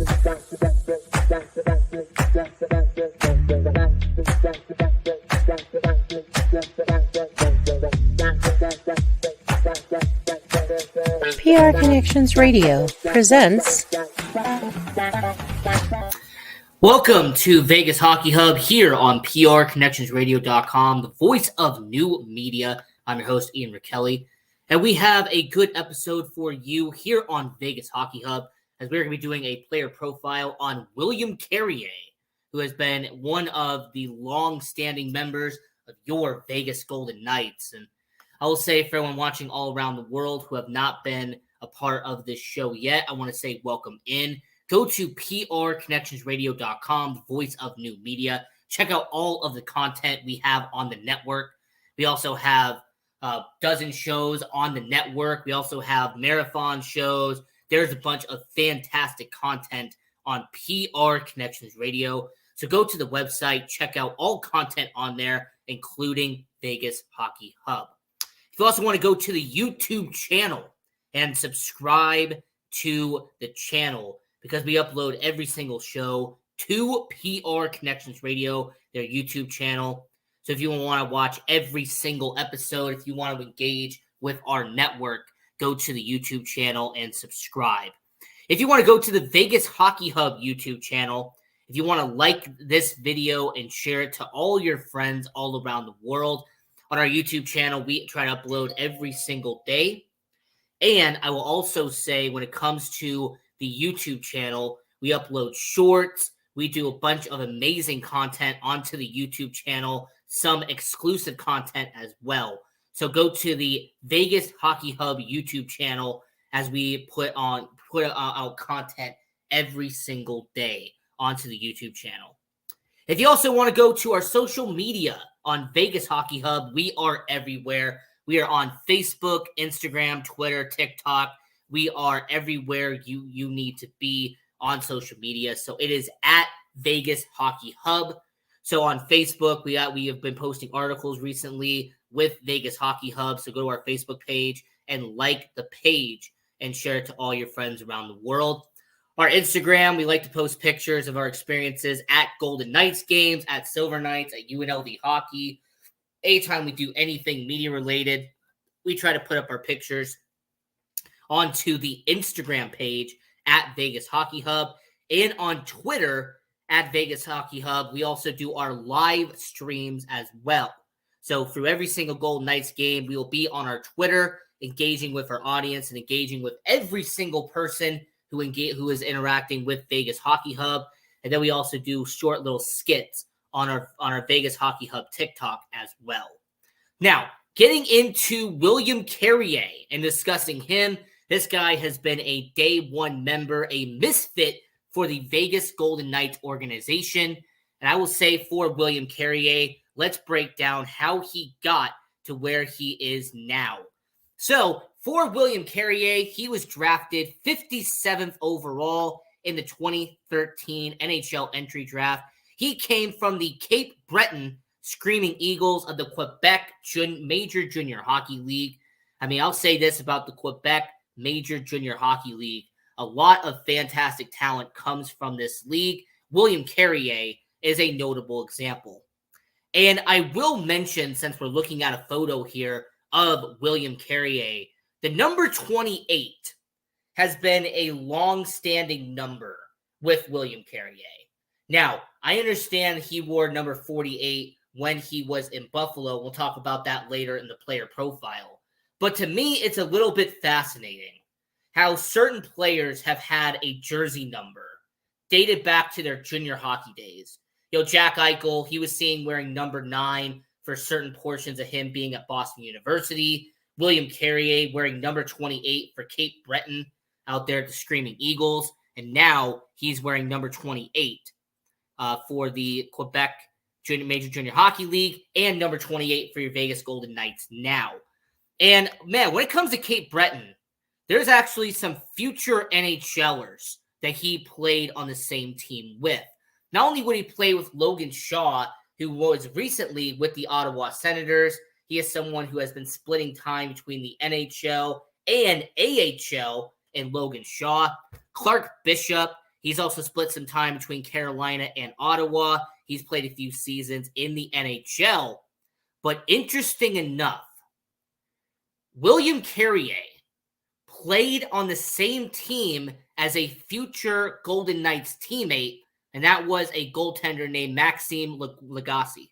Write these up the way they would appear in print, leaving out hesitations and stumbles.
PR Connections Radio presents. Welcome to Vegas Hockey Hub here on PRConnectionsRadio.com, the voice of new media. I'm your host, Ian Rickelli, and we have a good episode for you here on Vegas Hockey Hub, as we're going to be doing a player profile on William Carrier, who has been one of the long-standing members of your Vegas Golden Knights. And I will say, for everyone watching all around the world who have not been a part of this show yet, I want to say welcome in. Go to PRConnectionsRadio.com, the voice of new media. Check out all of the content we have on the network. We also have a dozen shows on the network. We also have marathon shows. There's a bunch of fantastic content on PR Connections Radio. So go to the website, check out all content on there, including Vegas Hockey Hub. If you also want to go to the YouTube channel and subscribe to the channel, because we upload every single show to PR Connections Radio, their YouTube channel. So if you want to watch every single episode, if you want to engage with our network, go to the YouTube channel and subscribe. If you want to go to the Vegas Hockey Hub YouTube channel, if you want to like this video and share it to all your friends all around the world, on our YouTube channel, we try to upload every single day. And I will also say, when it comes to the YouTube channel, we upload shorts. We do a bunch of amazing content onto the YouTube channel, some exclusive content as well. So go to the Vegas Hockey Hub YouTube channel, as we put out content every single day onto the YouTube channel. If you also want to go to our social media on Vegas Hockey Hub, we are everywhere. We are on Facebook, Instagram, Twitter, TikTok. We are everywhere you need to be on social media. So it is at Vegas Hockey Hub. So on Facebook, we have been posting articles recently with Vegas Hockey Hub. So go to our Facebook page and like the page and share it to all your friends around the world. Our Instagram, we like to post pictures of our experiences at Golden Knights games, at Silver Knights, at UNLV hockey. Anytime we do anything media related, we try to put up our pictures onto the Instagram page at Vegas Hockey Hub, and on Twitter at Vegas Hockey Hub. We also do our live streams as well. So through every single Golden Knights game, we will be on our Twitter, engaging with our audience and engaging with every single person who is interacting with Vegas Hockey Hub. And then we also do short little skits on our Vegas Hockey Hub TikTok as well. Now, getting into William Carrier and discussing him, this guy has been a day one member, a misfit for the Vegas Golden Knights organization. And I will say, for William Carrier, let's break down how he got to where he is now. So for William Carrier, he was drafted 57th overall in the 2013 NHL entry draft. He came from the Cape Breton Screaming Eagles of the Quebec Major Junior Hockey League. I mean, I'll say this about the Quebec Major Junior Hockey League. A lot of fantastic talent comes from this league. William Carrier is a notable example. And I will mention, since we're looking at a photo here of William Carrier, the number 28 has been a long-standing number with William Carrier. Now, I understand he wore number 48 when he was in Buffalo. We'll talk about that later in the player profile. But to me, it's a little bit fascinating how certain players have had a jersey number dated back to their junior hockey days. Jack Eichel, he was seen wearing number 9 for certain portions of him being at Boston University. William Carrier wearing number 28 for Cape Breton out there at the Screaming Eagles. And now he's wearing number 28 for the Quebec Major Junior Hockey League, and number 28 for your Vegas Golden Knights now. And man, when it comes to Cape Breton, there's actually some future NHLers that he played on the same team with. Not only would he play with Logan Shaw, who was recently with the Ottawa Senators, he is someone who has been splitting time between the NHL and AHL and Logan Shaw. Clark Bishop, He's also split some time between Carolina and Ottawa. He's played a few seasons in the NHL. But interesting enough, William Carrier played on the same team as a future Golden Knights teammate, and that was a goaltender named Maxime Lagacé.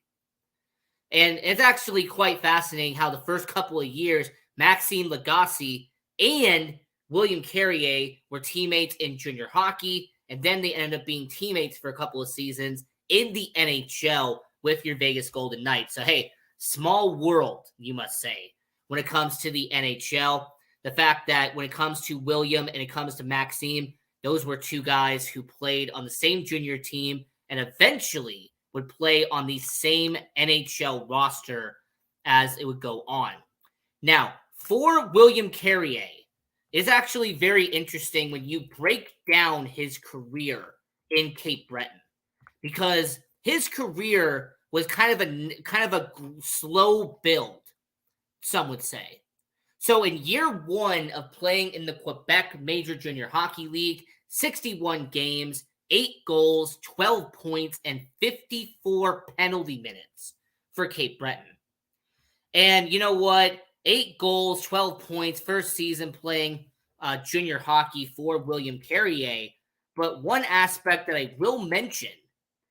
And it's actually quite fascinating how the first couple of years, Maxime Lagacé and William Carrier were teammates in junior hockey, and then they ended up being teammates for a couple of seasons in the NHL with your Vegas Golden Knights. So, hey, small world, you must say, when it comes to the NHL. The fact that when it comes to William and it comes to Maxime, those were two guys who played on the same junior team and eventually would play on the same NHL roster as it would go on. Now, for William Carrier, it's actually very interesting when you break down his career in Cape Breton, because his career was kind of a slow build, some would say. So in year one of playing in the Quebec Major Junior Hockey League, 61 games, 8 goals, 12 points, and 54 penalty minutes for Cape Breton. And you know what? 8 goals, 12 points, first season playing junior hockey for William Carrier. But one aspect that I will mention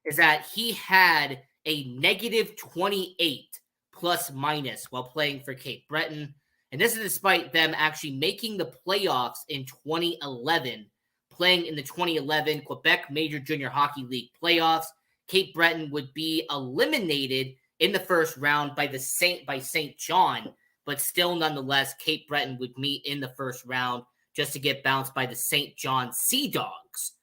is that he had a negative 28 plus minus while playing for Cape Breton. And this is despite them actually making the playoffs in 2011, playing in the 2011 Quebec Major Junior Hockey League playoffs. Cape Breton would be eliminated in the first round by St. John, but still nonetheless, Cape Breton would meet in the first round just to get bounced by the St. John Sea Dogs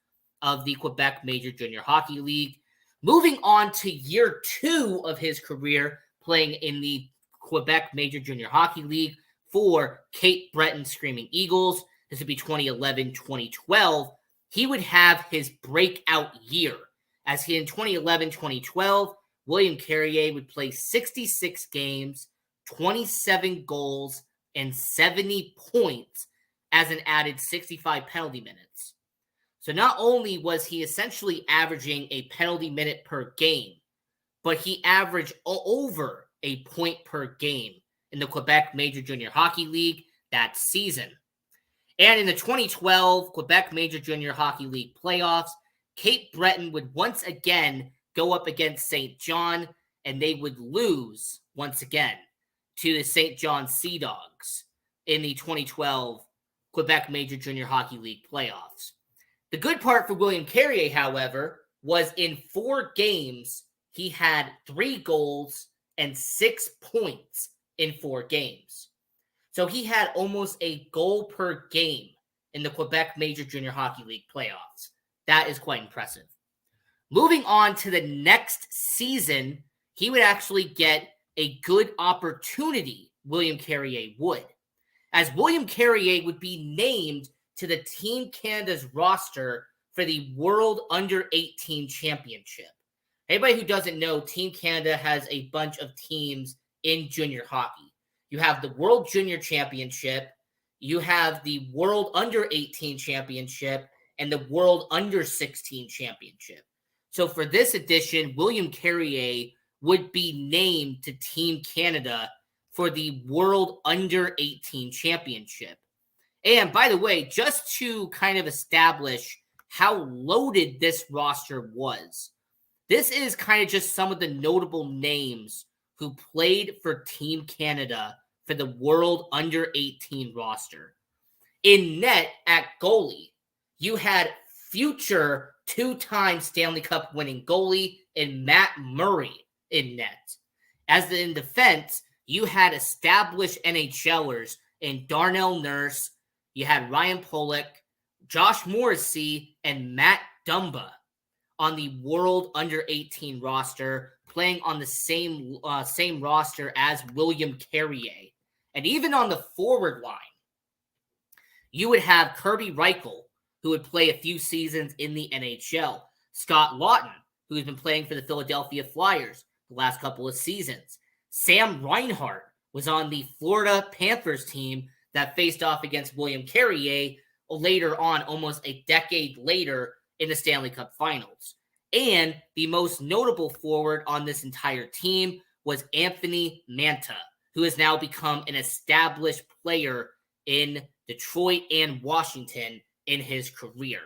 of the Quebec Major Junior Hockey League. Moving on to year two of his career playing in the Quebec Major Junior Hockey League for Cape Breton Screaming Eagles. This would be 2011-2012. He would have his breakout year, as he in 2011-2012, William Carrier would play 66 games, 27 goals, and 70 points as an added 65 penalty minutes. So not only was he essentially averaging a penalty minute per game, but he averaged over a point per game in the Quebec Major Junior Hockey League that season. And in the 2012 Quebec Major Junior Hockey League playoffs, Cape Breton would once again go up against St. John, and they would lose once again to the St. John Sea Dogs in the 2012 Quebec Major Junior Hockey League playoffs. The good part for William Carrier, however, was in 4 games, he had 3 goals and 6 points in 4 games. So he had almost a goal per game in the Quebec Major Junior Hockey League playoffs. That is quite impressive. Moving on to the next season, he would actually get a good opportunity, William Carrier would, as William Carrier would be named to the Team Canada's roster for the World Under-18 Championship. Anybody who doesn't know, Team Canada has a bunch of teams in junior hockey. You have the World Junior Championship, you have the World Under-18 Championship, and the World Under-16 Championship. So for this edition, William Carrier would be named to Team Canada for the World Under-18 Championship. And by the way, just to kind of establish how loaded this roster was, this is kind of just some of the notable names who played for Team Canada for the World Under-18 roster. In net at goalie, you had future 2-time Stanley Cup winning goalie in Matt Murray in net. As in defense, you had established NHLers in Darnell Nurse, you had Ryan Pollock, Josh Morrissey, and Matt Dumba on the World Under-18 roster, playing on the same roster as William Carrier. And even on the forward line, you would have Kirby Reichel, who would play a few seasons in the NHL, Scott Laughton, who's been playing for the Philadelphia Flyers the last couple of seasons. Sam Reinhart was on the Florida Panthers team that faced off against William Carrier later on, almost a decade later, in the Stanley Cup Finals. And the most notable forward on this entire team was Anthony Manta, who has now become an established player in Detroit and Washington in his career.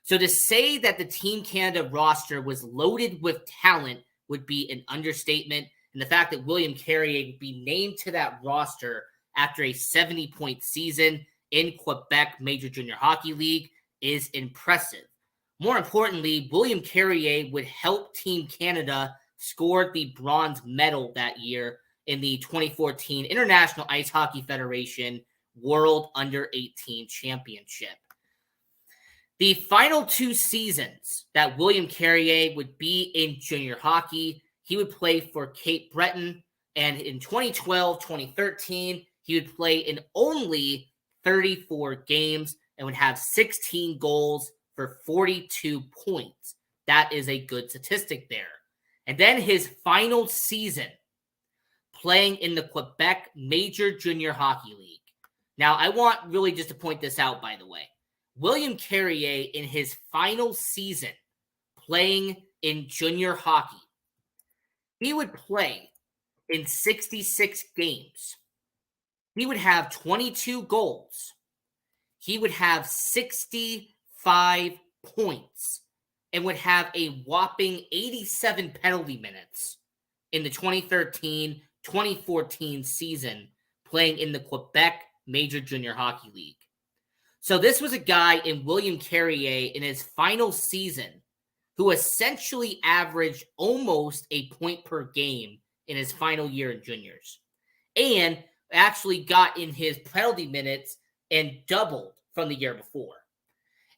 So to say that the Team Canada roster was loaded with talent would be an understatement. And the fact that William Carrier would be named to that roster after a 70-point season in Quebec Major Junior Hockey League is impressive. More importantly, William Carrier would help Team Canada score the bronze medal that year in the 2014 International Ice Hockey Federation World Under-18 Championship. The final 2 seasons that William Carrier would be in junior hockey, he would play for Cape Breton, and in 2012-2013, he would play in only 34 games and would have 16 goals for 42 points. That is a good statistic there. And then his final season playing in the Quebec Major Junior Hockey League. Now, I want really just to point this out, by the way. William Carrier, in his final season playing in junior hockey, he would play in 66 games. He would have 22 goals. He would have 65 points and would have a whopping 87 penalty minutes in the 2013-2014 season playing in the Quebec Major Junior Hockey League. So this was a guy in William Carrier in his final season who essentially averaged almost a point per game in his final year in juniors and actually got in his penalty minutes and doubled from the year before.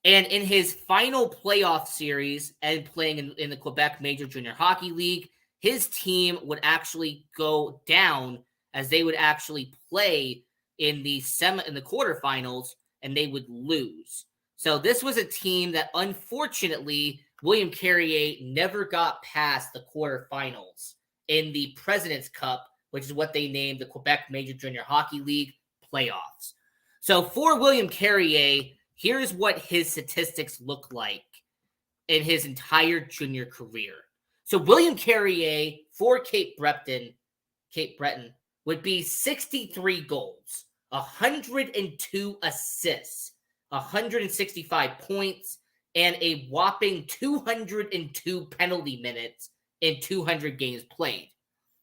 And in his final playoff series and playing in the Quebec Major Junior Hockey League, his team would actually go down as they would actually play in the quarterfinals, and they would lose. So this was a team that, unfortunately, William Carrier never got past the quarterfinals in the President's Cup, which is what they named the Quebec Major Junior Hockey League playoffs. So for William Carrier, here's what his statistics look like in his entire junior career. So William Carrier for Cape Breton would be 63 goals, 102 assists, 165 points, and a whopping 202 penalty minutes in 200 games played.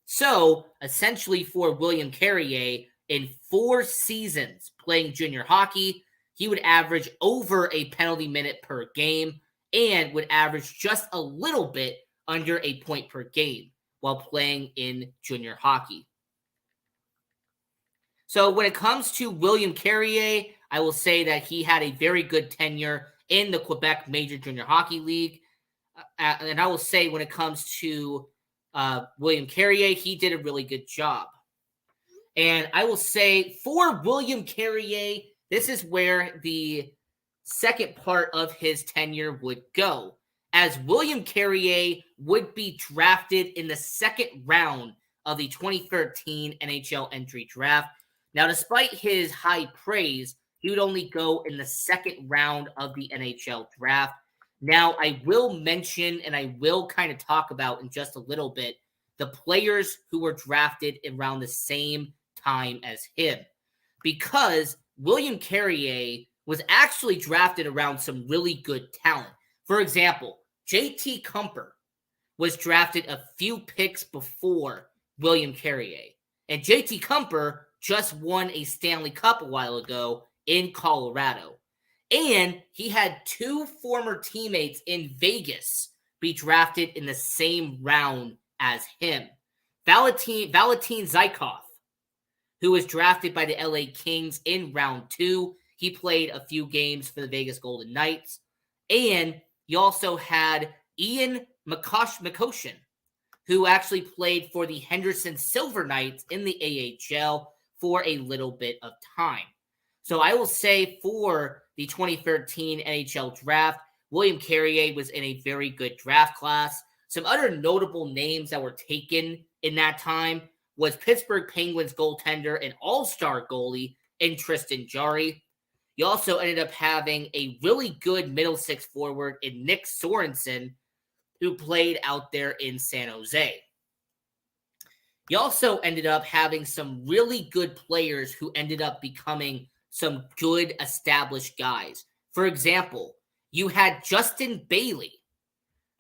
So, essentially for William Carrier, in 4 seasons playing junior hockey, he would average over a penalty minute per game and would average just a little bit under a point per game while playing in junior hockey. So when it comes to William Carrier, I will say that he had a very good tenure in the Quebec Major Junior Hockey League. And I will say when it comes to William Carrier, he did a really good job. And I will say for William Carrier, this is where the second part of his tenure would go, as William Carrier would be drafted in the second round of the 2013 NHL entry draft. Now, despite his high praise, he would only go in the second round of the NHL draft. Now, I will mention and I will kind of talk about in just a little bit the players who were drafted around the same time as him, because William Carrier was actually drafted around some really good talent. For example, JT Compher was drafted a few picks before William Carrier. And JT Compher just won a Stanley Cup a while ago in Colorado. And he had 2 former teammates in Vegas be drafted in the same round as him. Valentin Zykov, who was drafted by the LA Kings in round 2. He played a few games for the Vegas Golden Knights. And you also had Ian Mikoshin, who actually played for the Henderson Silver Knights in the AHL for a little bit of time. So I will say for the 2013 NHL draft, William Carrier was in a very good draft class. Some other notable names that were taken in that time was Pittsburgh Penguins goaltender and all-star goalie in Tristan Jarry. You also ended up having a really good middle six forward in Nick Sorensen, who played out there in San Jose. You also ended up having some really good players who ended up becoming some good established guys. For example, you had Justin Bailey.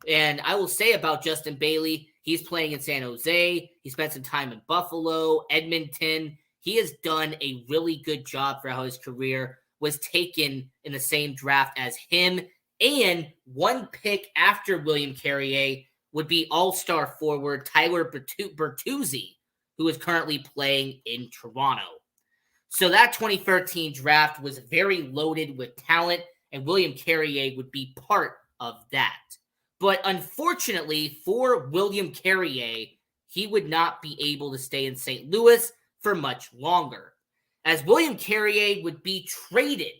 And I will say about Justin Bailey, he's playing in San Jose. He spent some time in Buffalo, Edmonton. He has done a really good job for how his career was taken in the same draft as him. And one pick after William Carrier would be all-star forward Tyler Bertuzzi, who is currently playing in Toronto. So that 2013 draft was very loaded with talent, and William Carrier would be part of that. But unfortunately for William Carrier, he would not be able to stay in St. Louis for much longer, as William Carrier would be traded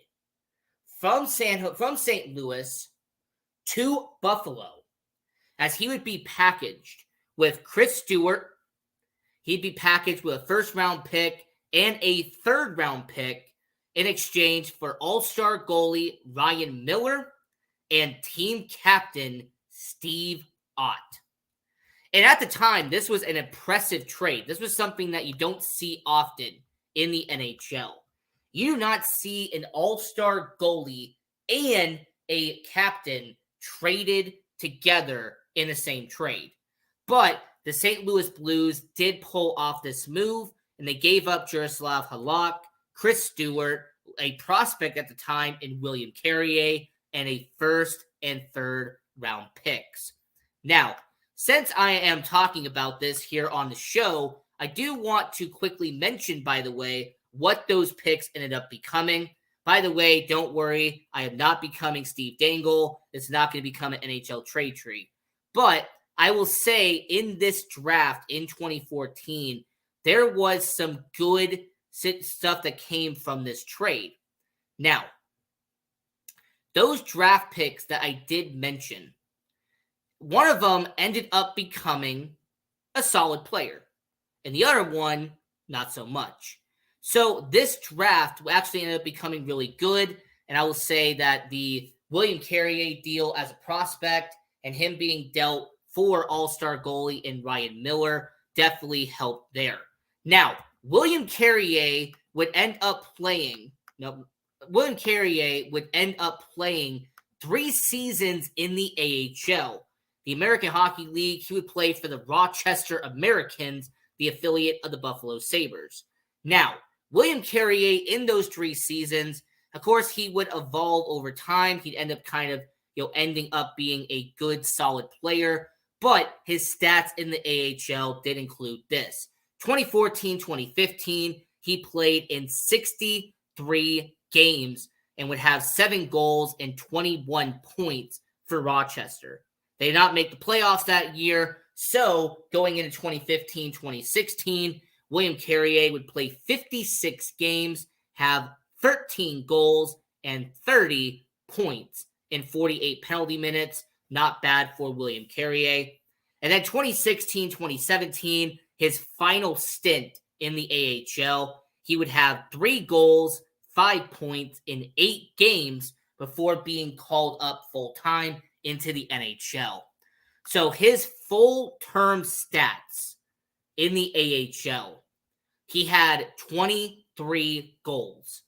from St. Louis to Buffalo, as he would be packaged with Chris Stewart. He'd be packaged with a first-round pick and a third-round pick in exchange for all-star goalie Ryan Miller and team captain Steve Ott. And at the time, this was an impressive trade. This was something that you don't see often in the NHL. You do not see an all-star goalie and a captain traded together in the same trade. But the St. Louis Blues did pull off this move, and they gave up Jaroslav Halak, Chris Stewart, a prospect at the time in William Carrier, and a first and third round picks. Now, since I am talking about this here on the show, I do want to quickly mention, by the way, what those picks ended up becoming. By the way, don't worry, I am not becoming Steve Dangle. It's not going to become an NHL trade tree. But I will say in this draft in 2014, there was some good stuff that came from this trade. Now, those draft picks that I did mention, one of them ended up becoming a solid player, and the other one, not so much. So this draft actually ended up becoming really good, and I will say that the William Carrier deal as a prospect and him being dealt for all-star goalie in Ryan Miller definitely helped there. Now, William Carrier would end up playing 3 seasons in the AHL. The American Hockey League, he would play for the Rochester Americans, the affiliate of the Buffalo Sabres. Now, William Carrier in those 3 seasons, of course, he would evolve over time. He'd end up ending up being a good, solid player, but his stats in the AHL did include this. 2014-2015, he played in 63 games and would have 7 goals and 21 points for Rochester. They did not make the playoffs that year, so going into 2015-2016, William Carrier would play 56 games, have 13 goals and 30 points in 48 penalty minutes. Not bad for William Carrier. And then 2016-2017, his final stint in the AHL, he would have 3 goals, 5 points in 8 games before being called up full-time into the NHL. So his full-term stats in the AHL, he had 23 goals,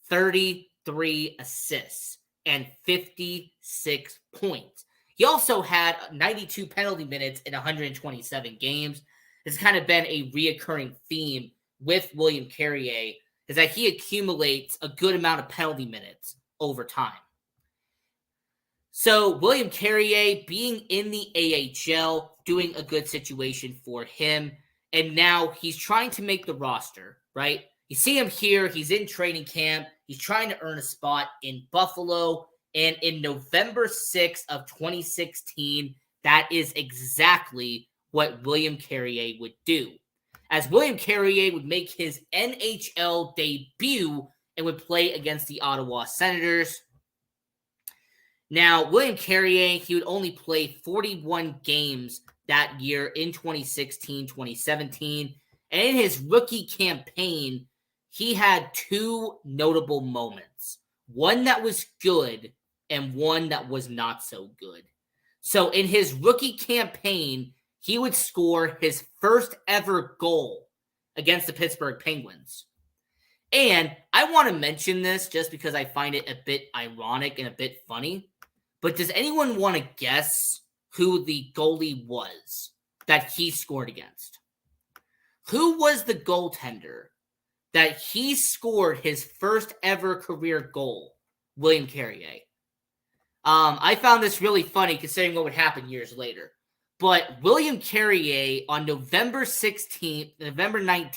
33 assists, and 56 points. He also had 92 penalty minutes in 127 games. It's kind of been a reoccurring theme with William Carrier, is that he accumulates a good amount of penalty minutes over time. So William Carrier being in the AHL, doing a good situation for him. And now he's trying to make the roster, right? You see him here. He's in training camp. He's trying to earn a spot in Buffalo. And in November 6th of 2016, that is exactly what William Carrier would do. As William Carrier would make his NHL debut and would play against the Ottawa Senators. Now, William Carrier, he would only play 41 games that year in 2016-2017. And in his rookie campaign, he had 2 notable moments. one that was good and one that was not so good. So in his rookie campaign, he would score his first ever goal against the Pittsburgh Penguins. And I want to mention this just because I find it a bit ironic and a bit funny. But does anyone want to guess who the goalie was that he scored against? Who was the goaltender that he scored his first ever career goal? William Carrier. I found this really funny considering what would happen years later. But William Carrier on November 19th,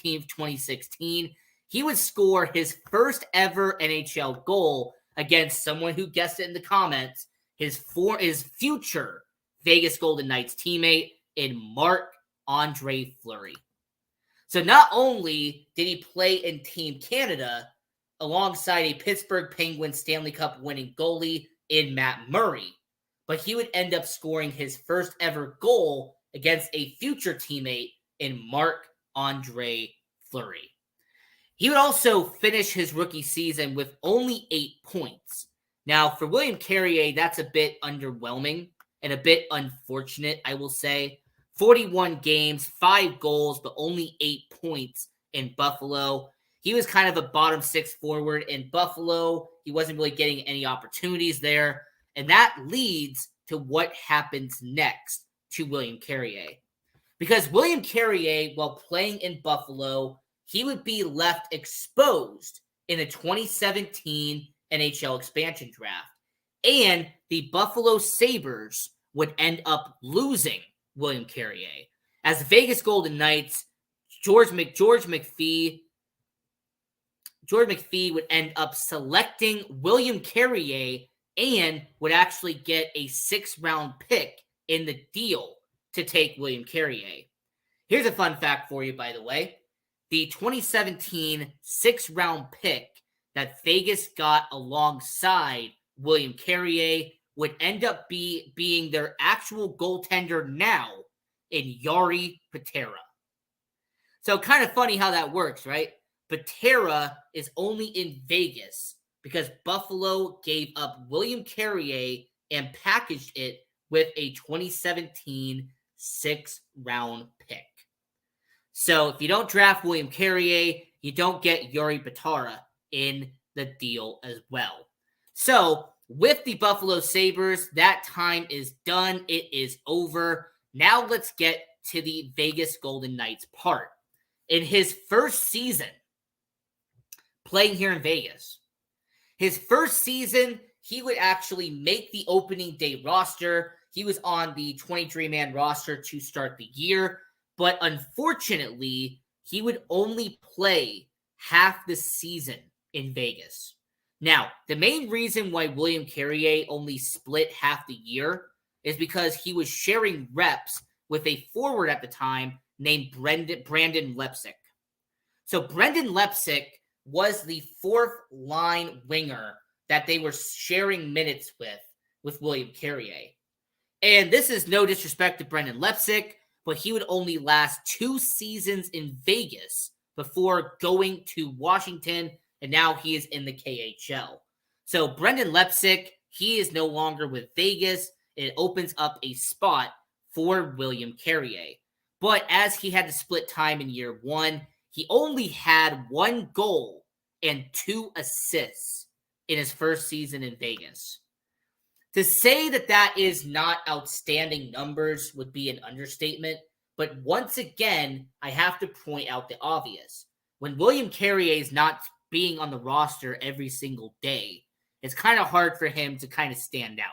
2016, he would score his first ever NHL goal against someone who guessed it in the comments, his future Vegas Golden Knights teammate in Marc-Andre Fleury. So not only did he play in Team Canada alongside a Pittsburgh Penguins Stanley Cup winning goalie in Matt Murray, but he would end up scoring his first ever goal against a future teammate in Marc-Andre Fleury. He would also finish his rookie season with only 8 points. Now, for William Carrier, that's a bit underwhelming and a bit unfortunate, I will say. 41 games, 5 goals, but only 8 points in Buffalo. He was kind of a bottom 6 forward in Buffalo. He wasn't really getting any opportunities there. And that leads to what happens next to William Carrier. Because William Carrier, while playing in Buffalo, he would be left exposed in the 2017 NHL expansion draft. And the Buffalo Sabres would end up losing William Carrier. As the Vegas Golden Knights, George McPhee would end up selecting William Carrier and would actually get a 6th-round pick in the deal to take William Carrier. Here's a fun fact for you, by the way. The 2017 6th-round pick that Vegas got alongside William Carrier would end up being their actual goaltender now in Jari Patera. So kind of funny how that works, right? Patera is only in Vegas because Buffalo gave up William Carrier and packaged it with a 2017 6th-round pick. So if you don't draft William Carrier, you don't get Jari Patera in the deal as well. So with the Buffalo Sabres, that time is done. It is over. Now let's get to the Vegas Golden Knights part. In his first season playing here in Vegas, his first season, he would actually make the opening day roster. He was on the 23-man roster to start the year, but unfortunately, he would only play half the season in Vegas. Now, the main reason why William Carrier only split half the year is because he was sharing reps with a forward at the time named Brandon Lepsick. So Brandon Lepsick was the 4th-line winger that they were sharing minutes with William Carrier. And this is no disrespect to Brandon Lepsick, but he would only last 2 seasons in Vegas before going to Washington, and now he is in the KHL. So Brandon Lepsick, he is no longer with Vegas. It opens up a spot for William Carrier. But as he had to split time in year 1, he only had 1 goal and 2 assists in his first season in Vegas. To say that is not outstanding numbers would be an understatement, but once again, I have to point out the obvious. When William Carrier is not being on the roster every single day, it's kind of hard for him to kind of stand out.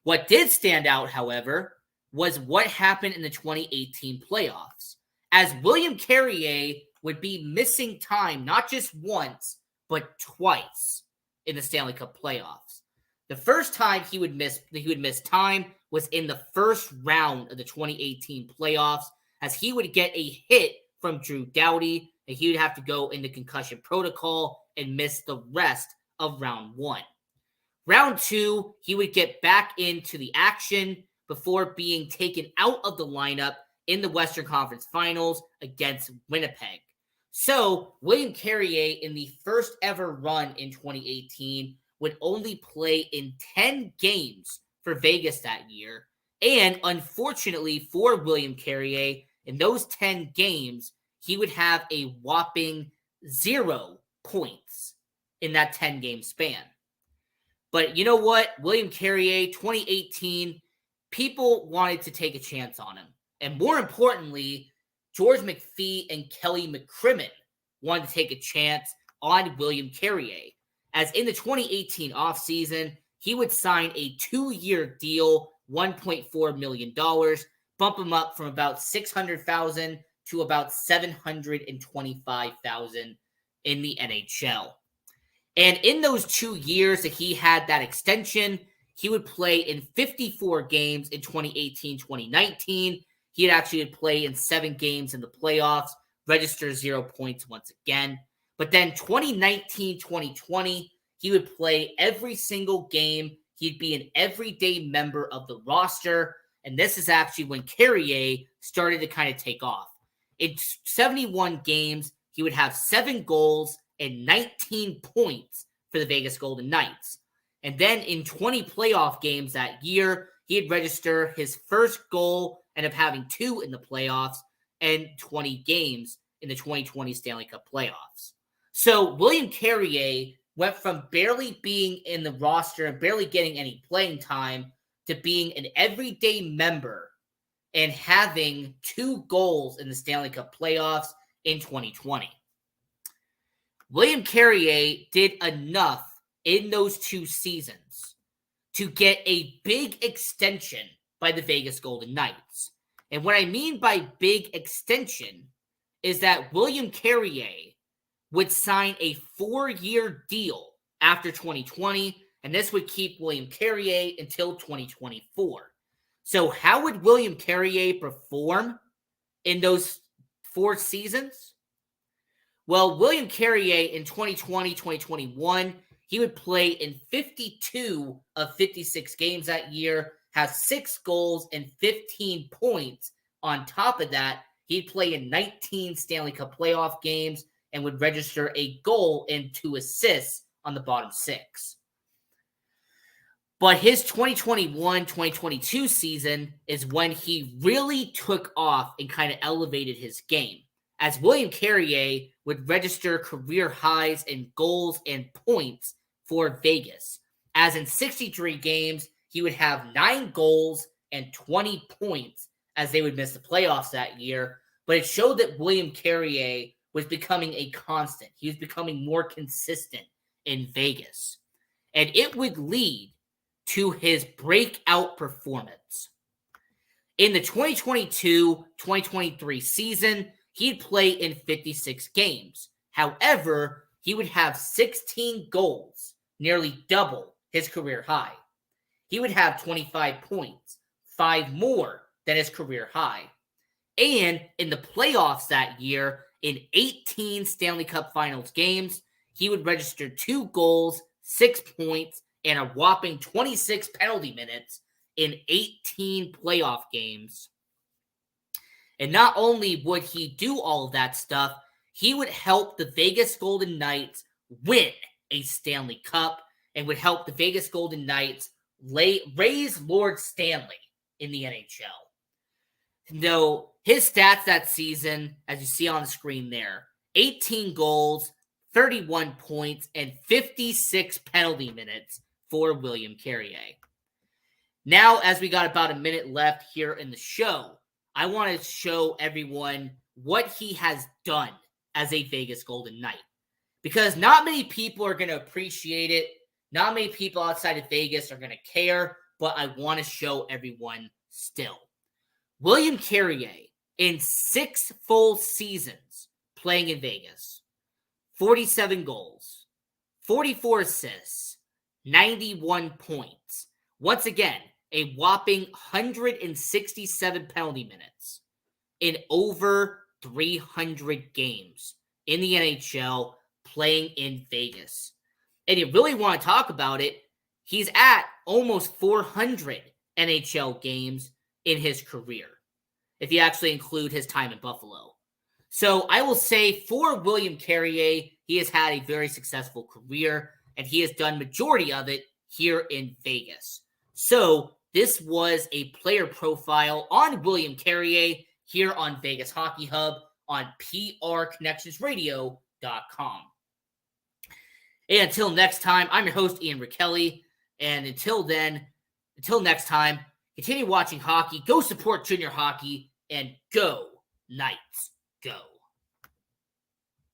What did stand out, however, was what happened in the 2018 playoffs, as William Carrier would be missing time not just once, but twice in the Stanley Cup playoffs. The first time he would miss time was in the first round of the 2018 playoffs, as he would get a hit from Drew Doughty, and he would have to go into concussion protocol and miss the rest of round 1. Round 2, he would get back into the action before being taken out of the lineup in the Western Conference Finals against Winnipeg. So William Carrier, in the first ever run in 2018, would only play in 10 games for Vegas that year. And unfortunately for William Carrier, in those 10 games, he would have a whopping 0 points in that 10-game span. But you know what? William Carrier, 2018, people wanted to take a chance on him. And more importantly, George McPhee and Kelly McCrimmon wanted to take a chance on William Carrier. As in the 2018 offseason, he would sign a 2-year deal, $1.4 million, bump him up from about $600,000 to about $725,000 in the NHL. And in those 2 years that he had that extension, he would play in 54 games in 2018-2019. He had actually play in 7 games in the playoffs, register 0 points once again. But then 2019-2020, he would play every single game. He'd be an everyday member of the roster. And this is actually when Carrier started to kind of take off. In 71 games, he would have 7 goals and 19 points for the Vegas Golden Knights. And then in 20 playoff games that year, he'd register his first goal, end up having 2 in the playoffs, and 20 games in the 2020 Stanley Cup playoffs. So William Carrier went from barely being in the roster and barely getting any playing time to being an everyday member and having 2 goals in the Stanley Cup playoffs in 2020. William Carrier did enough in those 2 seasons to get a big extension by the Vegas Golden Knights. And what I mean by big extension is that William Carrier would sign a 4-year deal after 2020, and this would keep William Carrier until 2024. So how would William Carrier perform in those 4 seasons? Well, William Carrier in 2020-2021, he would play in 52 of 56 games that year, have 6 goals and 15 points. On top of that, he'd play in 19 Stanley Cup playoff games and would register a goal and 2 assists on the bottom 6. But his 2021-2022 season is when he really took off and kind of elevated his game, as William Carrier would register career highs in goals and points for Vegas. As in 63 games, he would have 9 goals and 20 points as they would miss the playoffs that year. But it showed that William Carrier was becoming a constant. He was becoming more consistent in Vegas. And it would lead to his breakout performance. In the 2022-2023 season, he'd play in 56 games. However, he would have 16 goals, nearly double his career high. He would have 25 points, 5 more than his career high. And in the playoffs that year, in 18 Stanley Cup Finals games, he would register 2 goals, 6 points, and a whopping 26 penalty minutes in 18 playoff games. And not only would he do all of that stuff, he would help the Vegas Golden Knights win a Stanley Cup and would help the Vegas Golden Knights raise Lord Stanley in the NHL. Though his stats that season, as you see on the screen there, 18 goals, 31 points, and 56 penalty minutes for William Carrier. Now, as we got about a minute left here in the show, I want to show everyone what he has done as a Vegas Golden Knight. Because not many people are going to appreciate it. Not many people outside of Vegas are going to care, but I want to show everyone still. William Carrier, in 6 full seasons playing in Vegas, 47 goals, 44 assists, 91 points. Once again, a whopping 167 penalty minutes in over 300 games in the NHL playing in Vegas. And you really want to talk about it, he's at almost 400 NHL games in his career, if you actually include his time in Buffalo. So I will say for William Carrier, he has had a very successful career, and he has done majority of it here in Vegas. So this was a player profile on William Carrier here on Vegas Hockey Hub on prconnectionsradio.com. And until next time, I'm your host, Ian Rickelli. And until next time, continue watching hockey, go support junior hockey, and go Knights, go.